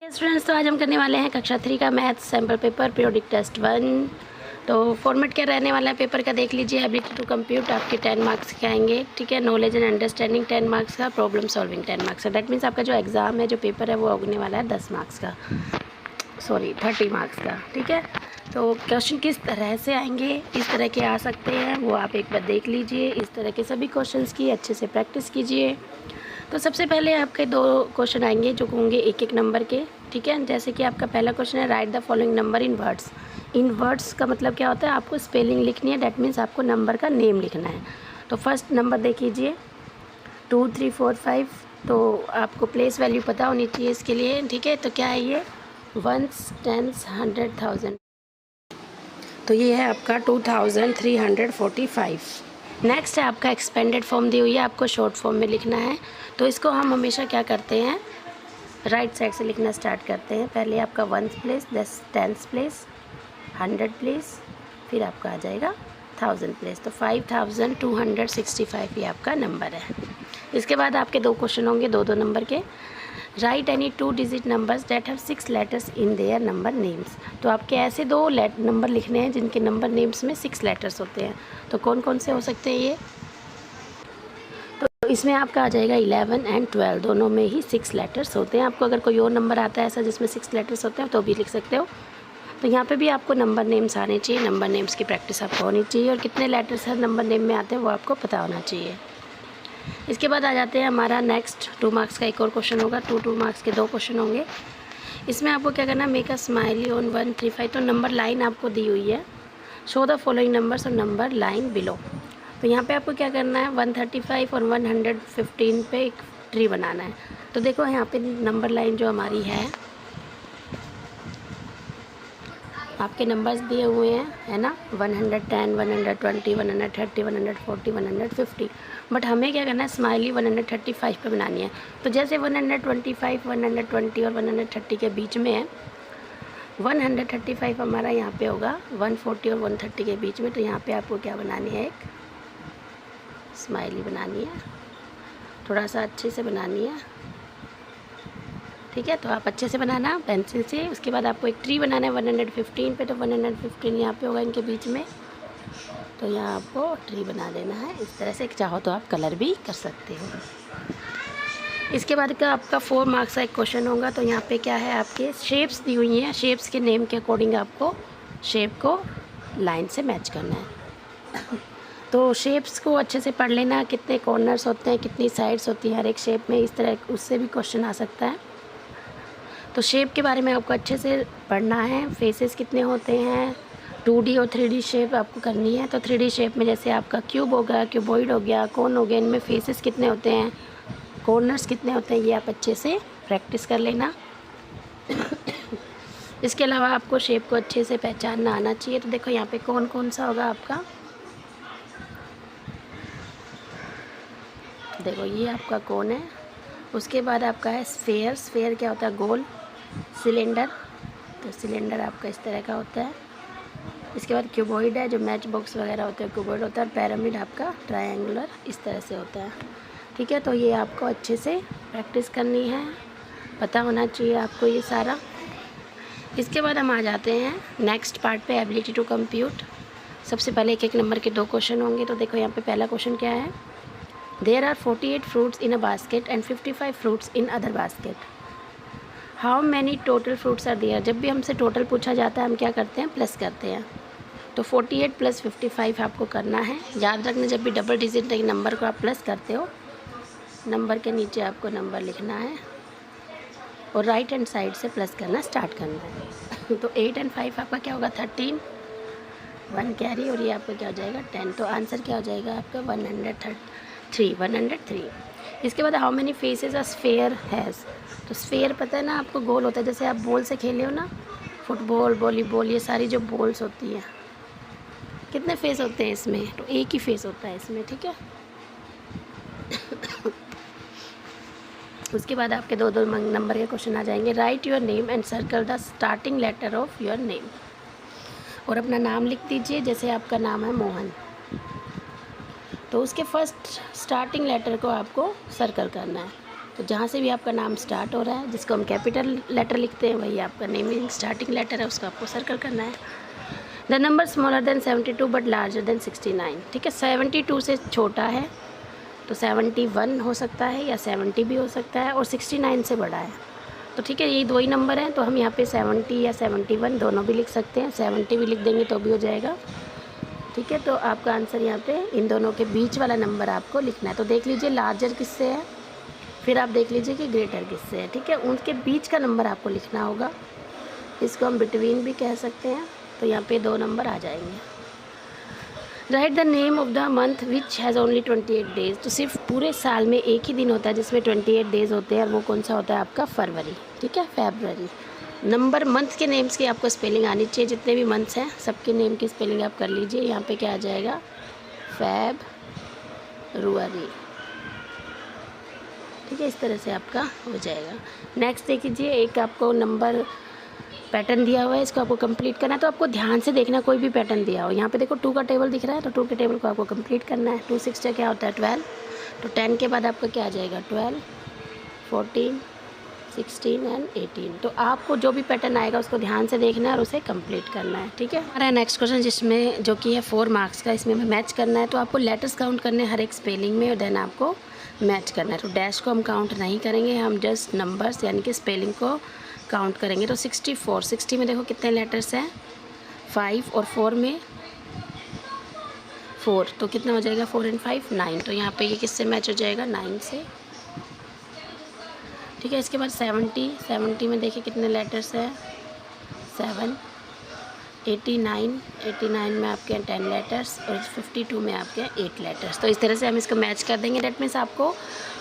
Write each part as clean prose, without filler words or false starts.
Students, तो आज हम करने वाले हैं कक्षा 3 का maths sample paper periodic test 1। तो फॉर्मेट क्या रहने वाला है पेपर का देख लीजिए। एबिलिटी टू कंप्यूट आपके 10 मार्क्स के आएंगे, ठीक है। नॉलेज एंड अंडरस्टैंडिंग 10 मार्क्स का, प्रॉब्लम सॉल्विंग 10 मार्क्स का। दैट मीन्स आपका जो एग्ज़ाम है, जो पेपर है, वो होने वाला है 10 मार्क्स का, 30 मार्क्स का, ठीक है। तो क्वेश्चन किस तरह से आएंगे, इस तरह के आ सकते हैं, वो आप एक बार देख लीजिए। इस तरह के सभी क्वेश्चंस की अच्छे से प्रैक्टिस कीजिए। तो सबसे पहले आपके 2 क्वेश्चन आएंगे जो होंगे 1-1 नंबर के, ठीक है। जैसे कि आपका पहला क्वेश्चन है, right the following number in words. In words का मतलब क्या होता है, आपको स्पेलिंग लिखनी है। डैट मीन्स आपको नंबर का नेम लिखना है। तो फर्स्ट नंबर देख लीजिए 2, 3, 4, 5। तो आपको प्लेस वैल्यू पता होनी चाहिए इसके लिए, ठीक है। तो क्या है ये, 1s, 10s, 100, 1000। तो ये है आपका 2345। नेक्स्ट है आपका एक्सपेंडेड फॉर्म दी हुई है, आपको शॉर्ट फॉर्म में लिखना है। तो इसको हम हमेशा क्या करते हैं, राइट साइड से लिखना स्टार्ट करते हैं। पहले आपका 1s place, 10s place, 100 place, फिर आपका आ जाएगा 1000 प्लेस। तो 5265 ये आपका नंबर है। इसके बाद आपके 2 क्वेश्चन होंगे 2-2 नंबर के। Right any 2 digit numbers that have 6 letters in their number names. तो आपके ऐसे 2 नंबर लिखने हैं जिनके नंबर नेम्स में 6 लेटर्स होते हैं। तो कौन कौन से हो सकते हैं ये, तो इसमें आपका आ जाएगा 11 एंड 12, दोनों में ही 6 लेटर्स होते हैं। आपको अगर कोई और नंबर आता है ऐसा जिसमें 6 लेटर्स होते हैं तो भी लिख सकते हो। तो यहाँ पे भी आपको नंबर नेम्स आने चाहिए, नंबर नेम्स की प्रैक्टिस आपको होनी चाहिए, और कितने लेटर्स हर नंबर नेम में आते हैं वो आपको पता होना चाहिए। इसके बाद आ जाते हैं हमारा नेक्स्ट 2 मार्क्स का एक और क्वेश्चन होगा। 2 मार्क्स के 2 क्वेश्चन होंगे। इसमें आपको क्या करना है, मेक अ स्माइली ऑन 1, 3, 5। तो नंबर लाइन आपको दी हुई है, शो द फॉलोइंग नंबर्स और नंबर लाइन बिलो। तो यहाँ पे आपको क्या करना है, 135 और 115 पे एक ट्री बनाना है। तो देखो यहाँ पे नंबर लाइन जो हमारी है, आपके नंबर्स दिए हुए हैं, है ना, 110, 120, 130, 140, 150। बट हमें क्या करना है, स्माइली 135 पे बनानी है। तो जैसे 125, 120 और 130 के बीच में है, 135 हमारा यहाँ पे होगा 140 और 130 के बीच में। तो यहाँ पे आपको क्या बनानी है, एक स्माइली बनानी है, थोड़ा सा अच्छे से बनानी है, ठीक है। तो आप अच्छे से बनाना पेंसिल से। उसके बाद आपको एक ट्री बनाना है 115 पे। तो 115 यहाँ पे होगा इनके बीच में। तो यहाँ आपको ट्री बना देना है इस तरह से। चाहो तो आप कलर भी कर सकते हो। इसके बाद का आपका 4 मार्क्स का एक क्वेश्चन होगा। तो यहाँ पे क्या है, आपके शेप्स दी हुई हैं, शेप्स के नेम के अकॉर्डिंग आपको शेप को लाइन से मैच करना है। तो शेप्स को अच्छे से पढ़ लेना, कितने कॉर्नर्स होते हैं, कितनी साइड्स होती हैं हर एक शेप में, इस तरह उससे भी क्वेश्चन आ सकता है। तो शेप के बारे में आपको अच्छे से पढ़ना है। फेसेस कितने होते हैं, 2D और 3D शेप आपको करनी है। तो 3D शेप में जैसे आपका क्यूब होगा, क्यूबॉइड हो गया, कोन हो गया, इनमें फेसेस कितने होते हैं, कॉर्नर्स कितने होते हैं, ये आप अच्छे से प्रैक्टिस कर लेना। इसके अलावा आपको शेप को अच्छे से पहचानना आना चाहिए। तो देखो यहाँ पे कौन कौन सा होगा आपका, देखो ये आपका कोन है। उसके बाद आपका है स्फेयर। स्फेयर क्या होता है, गोल। सिलेंडर, तो सिलेंडर आपका इस तरह का होता है। इसके बाद क्यूबॉइड है, जो मैच बॉक्स वगैरह होते हैं क्यूबॉइड होता है। पैरामिड आपका ट्रायंगुलर इस तरह से होता है, ठीक है। तो ये आपको अच्छे से प्रैक्टिस करनी है, पता होना चाहिए आपको ये सारा। इसके बाद हम आ जाते हैं नेक्स्ट पार्ट पे, एबिलिटी टू कंप्यूट। सबसे पहले 1-1 नंबर के 2 क्वेश्चन होंगे। तो देखो यहाँ पे पहला क्वेश्चन क्या है, there are 48 fruits in a basket and 55 fruits in other basket. How many total fruits are there. जब भी हमसे टोटल पूछा जाता है हम क्या करते हैं, प्लस करते हैं। तो 48 + 55 आपको करना है। याद रखना, जब भी डबल डिजिट नंबर को आप प्लस करते हो, नंबर के नीचे आपको नंबर लिखना है और राइट हैंड साइड से प्लस करना स्टार्ट करना है। तो 8 और 5 आपका क्या होगा, 13, 1 कैरी, और ये आपका क्या हो जाएगा, 10। तो आंसर क्या हो जाएगा आपका 103। इसके बाद how many faces a sphere has. तो स्फेयर पता है ना आपको, गोल होता है। जैसे आप बॉल से खेले हो ना, फुटबॉल, वॉलीबॉल, ये सारी जो बॉल्स होती हैं, कितने फेस होते हैं इसमें, तो एक ही फेस होता है इसमें, ठीक है। उसके बाद आपके 2-2 नंबर के क्वेश्चन आ जाएंगे। Write your name and circle the starting letter of your name. और अपना नाम लिख दीजिए। जैसे आपका नाम है मोहन, तो उसके फर्स्ट स्टार्टिंग लेटर को आपको सर्कल करना है। तो जहाँ से भी आपका नाम स्टार्ट हो रहा है, जिसको हम कैपिटल लेटर लिखते हैं, वही आपका नेमिंग स्टार्टिंग लेटर है, उसको आपको सर्कल करना है। The number smaller than 72 but larger than 69। ठीक है, 72 से छोटा है तो 71 हो सकता है या 70 भी हो सकता है, और 69 से बड़ा है। तो ठीक है, यही दो ही नंबर हैं, तो हम यहाँ पे 70 या 71 दोनों भी लिख सकते हैं। 70 भी लिख देंगे तो भी हो जाएगा। ठीक है, तो आपका आंसर यहाँ पे इन दोनों के बीच वाला नंबर आपको लिखना है। तो देख लीजिए लार्जर किससे है, फिर आप देख लीजिए कि ग्रेटर किससे है। ठीक है, उनके बीच का नंबर आपको लिखना होगा, इसको हम बिटवीन भी कह सकते हैं। तो यहाँ पे 2 नंबर आ जाएंगे। Right the name of the month which has only 28 days. तो सिर्फ पूरे साल में एक ही दिन होता है जिसमें 28 डेज़ होते हैं, और वो कौन सा होता है आपका फरवरी। ठीक है, फेबररी। नंबर मंथ के नेम्स की आपको स्पेलिंग आनी चाहिए, जितने भी मंथ्स हैं सबके नेम की स्पेलिंग आप कर लीजिए। यहाँ पे क्या आ जाएगा, फेबरुअरी। ठीक है, इस तरह से आपका हो जाएगा। नेक्स्ट देख लीजिए, एक आपको नंबर पैटर्न दिया हुआ है, इसको आपको कंप्लीट करना है। तो आपको ध्यान से देखना, कोई भी पैटर्न दिया हो। यहाँ पे देखो 2 का टेबल दिख रहा है, तो 2 के टेबल को आपको कंप्लीट करना है। 2 6 क्या होता है 12, तो 10 के बाद आपका क्या आ जाएगा 12, 14, 16 एंड 18। तो आपको जो भी पैटर्न आएगा उसको ध्यान से देखना है और उसे कंप्लीट करना है। ठीक है, हमारा नेक्स्ट क्वेश्चन जिसमें जो कि है 4 मार्क्स का, इसमें हमें मैच करना है। तो आपको लेटर्स काउंट करने हैं हर एक स्पेलिंग में, और देन आपको मैच करना है। तो डैश को हम काउंट नहीं करेंगे, हम जस्ट नंबर्स यानी कि स्पेलिंग को काउंट करेंगे। तो 64, 60 में देखो कितने लेटर्स हैं 5, और 4 में 4, तो कितना हो जाएगा 4 and 5 9। तो यहाँ पे ये किससे मैच हो जाएगा 9 से। ठीक है, इसके बाद 70 में देखिए कितने लेटर्स हैं 7। 89 में आपके 10 लेटर्स, और 52 में आपके 8 लेटर्स। तो इस तरह से हम इसको मैच कर देंगे। डेट मीन्स आपको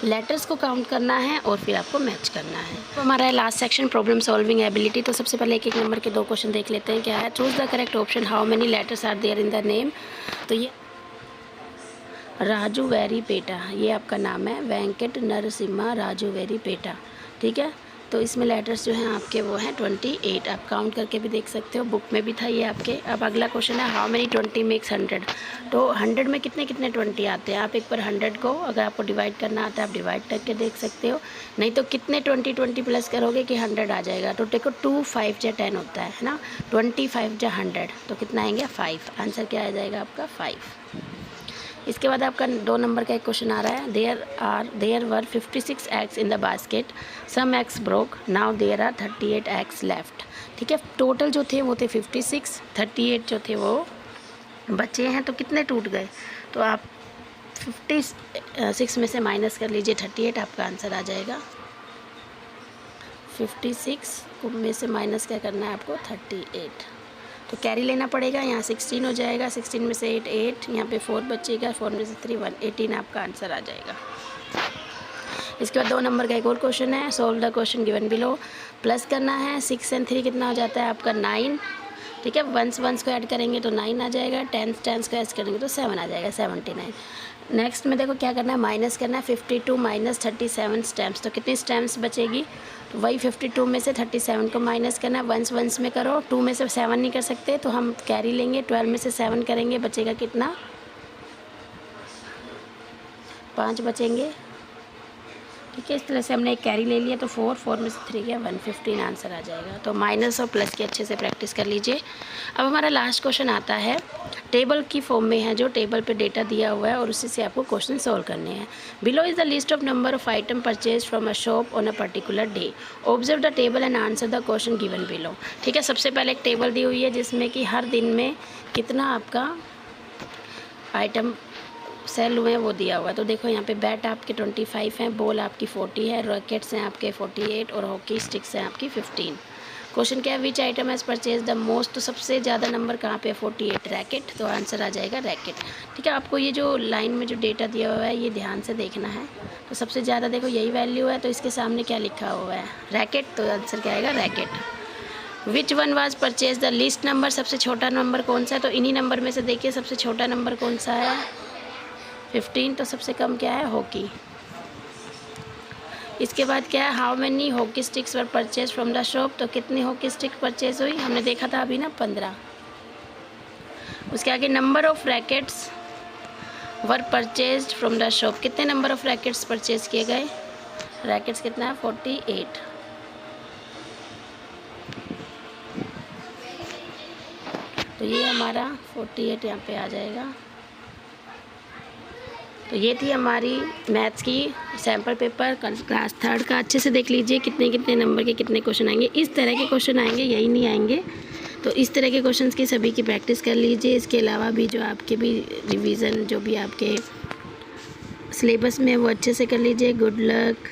लेटर्स को काउंट करना है और फिर आपको मैच करना है। तो हमारा है last section problem solving ability. तो सबसे पहले एक नंबर के 2 क्वेश्चन देख लेते हैं। क्या है, choose the correct option, how many letters are there in the name. तो ये राजू वेरी पेटा, ये आपका नाम है, वेंकट नरसिम्हा राजू वेरी पेटा। ठीक है, तो इसमें लेटर्स जो हैं आपके वो हैं 28। आप काउंट करके भी देख सकते हो, बुक में भी था ये आपके। अब अगला क्वेश्चन है, हाउ मेनी 20 मेक्स 100। तो 100 में कितने कितने 20 आते हैं। आप एक बार 100 को अगर आपको डिवाइड करना आता है आप डिवाइड करके देख सकते हो, नहीं तो कितने 20 प्लस करोगे कि 100 आ जाएगा। तो देखो 2 5 या 10 होता है ना, 25 या 100, तो कितना आएंगे 5। आंसर क्या आ जाएगा आपका 5। इसके बाद आपका 2 नंबर का एक क्वेश्चन आ रहा है, there were 56 eggs in the basket, some eggs broke, now there are 38 eggs left. ठीक है, टोटल जो थे वो थे 56, 38 जो थे वो बचे हैं, तो कितने टूट गए। तो आप 56 में से माइनस कर लीजिए 38, आपका आंसर आ जाएगा 56 में से माइनस क्या करना है आपको 38। तो कैरी लेना पड़ेगा, यहाँ 16 हो जाएगा, 16 में से 8, यहाँ पे 4 बचेगा, 4 में से 3 1, 18 आपका आंसर आ जाएगा। इसके बाद 2 नंबर का एक और क्वेश्चन है, solve the question given below. Plus करना है, 6 and 3 कितना हो जाता है आपका 9। ठीक है, 1s को ऐड करेंगे तो 9 आ जाएगा, 10s को ऐड करेंगे तो 7 आ जाएगा, 79। नेक्स्ट में देखो क्या करना है, माइनस करना है, 52 माइनस 37 स्टैम्प्स। तो कितनी स्टैम्प्स बचेगी, तो वही 52 में से 37 को माइनस करना है। 1s में करो, 2 में से 7 नहीं कर सकते तो हम कैरी लेंगे, 12 में से 7 करेंगे, बचेगा कितना 5 बचेंगे। ठीक है, इस तरह से हमने एक कैरी ले लिया, तो 4 में से 3 गया 115 आंसर आ जाएगा। तो माइनस और प्लस की अच्छे से प्रैक्टिस कर लीजिए। अब हमारा लास्ट क्वेश्चन आता है, टेबल की फॉर्म में है, जो टेबल पे डेटा दिया हुआ है और उसी से आपको क्वेश्चन सॉल्व करने हैं। Below is the list of number of item purchase from a shop on a particular day, observe the table and answer the question given below. ठीक है, सबसे पहले एक टेबल दी हुई है जिसमें कि हर दिन में कितना आपका आइटम सेल हुए हैं वो दिया हुआ है। तो देखो यहाँ पे बैट आपके 25 हैं, बॉल आपकी 40 है, रैकेट्स हैं आपके 48 और हॉकी स्टिक्स हैं आपकी 15। क्वेश्चन क्या है, विच item has purchase the most. तो सबसे ज़्यादा नंबर कहाँ पे 48 रैकेट, तो आंसर आ जाएगा रैकेट। ठीक है, आपको ये जो लाइन में जो डेटा दिया हुआ है ये ध्यान से देखना है। तो सबसे ज़्यादा देखो यही वैल्यू है, तो इसके सामने क्या लिखा हुआ है रैकेट, तो आंसर क्या आएगा racket. Which one was purchase the least number, सबसे छोटा नंबर कौन सा है। तो इन्हीं नंबर में से देखिए सबसे छोटा नंबर कौन सा है 15, तो सबसे कम क्या है हॉकी। इसके बाद क्या है, how many hockey sticks were purchase from the shop. तो कितनी हॉकी स्टिक परचेज हुई, हमने देखा था अभी ना 15। उसके आगे number of rackets were purchase from the shop, कितने नंबर ऑफ रैकेट्स परचेज किए गए ब्रैकेट्स कितना है 48। तो ये हमारा 48 यहाँ पे आ जाएगा। तो ये थी हमारी मैथ्स की सैम्पल पेपर क्लास 3rd का। अच्छे से देख लीजिए कितने कितने नंबर के कितने क्वेश्चन आएंगे। इस तरह के क्वेश्चन आएंगे, यही नहीं आएंगे। तो इस तरह के क्वेश्चंस की सभी की प्रैक्टिस कर लीजिए। इसके अलावा भी जो आपके भी रिवीजन जो भी आपके सिलेबस में वो अच्छे से कर लीजिए। Good luck.